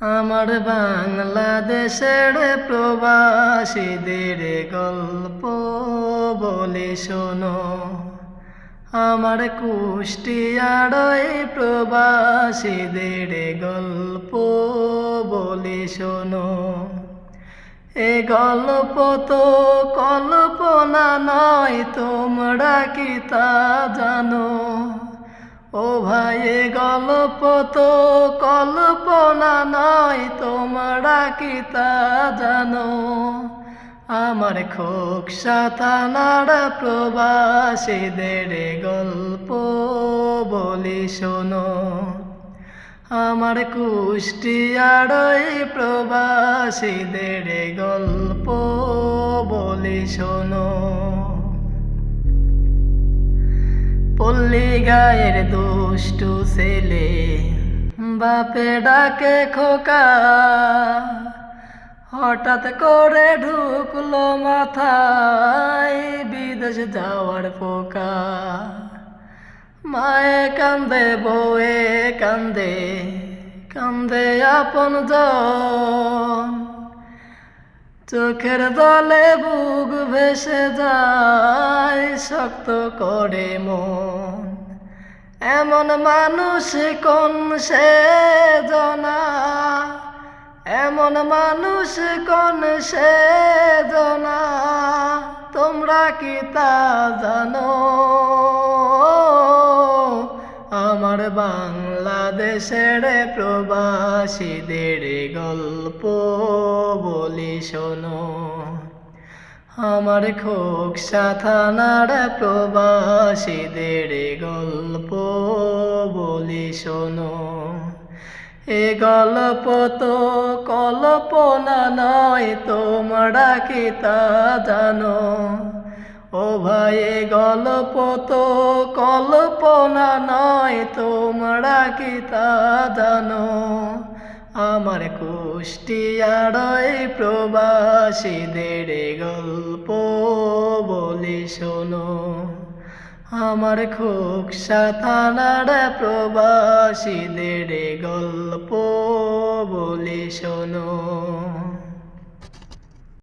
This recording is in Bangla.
আমার বাংলাদেশের প্রবাসীদের গল্প বলে শোনো। আমার কুষ্টিয়ার প্রবাসীদের গল্প বলে শোনো। এ গল্প তো কল্পনা নয়, তোমরা কি তা জানো? ও ভাই, এ গল্প তো কল্পনা নয়, তোমরা কি তা জানো? আমার খোকসা থানার প্রবাসীদের গল্প বলি শোনো। আমার কুষ্টিয়ার প্রবাসীদের গল্প বলি শোনো। পল্লী গায়ের দুষ্টু ছেলে বাপে ডাকে খোকা, হঠাৎ করে ঢুকলো মাথায় বিদেশ যাওয়ার পোকা। মায়ে কান্দে, বউয়ে কান্দে, কান্দে আপনজন। চোখের জলে বুক ভেসে যায়, শক্ত করে মন। এমন মানুষ কোন সে জনা, এমন মানুষ কোন সে জনা, তোমরা কি তা জানো? আমার বাংলাদেশের প্রবাসীদের গল্প বলি শোনো। আমার খোকসা থানার প্রবাসীদের গল্প বলি শোনো। এ গল্প তো কল্পনা নয়, তোমরা কি তা জানো? ও ভাই, এ গল্প তো কল্পনা নয়, তোমরা কি তা জানো? আমার কুষ্টিয়ার প্রবাসীদের গল্প বলি শোনো। আমার খোকসা থানার প্রবাসীদের গল্প বলি শোনো।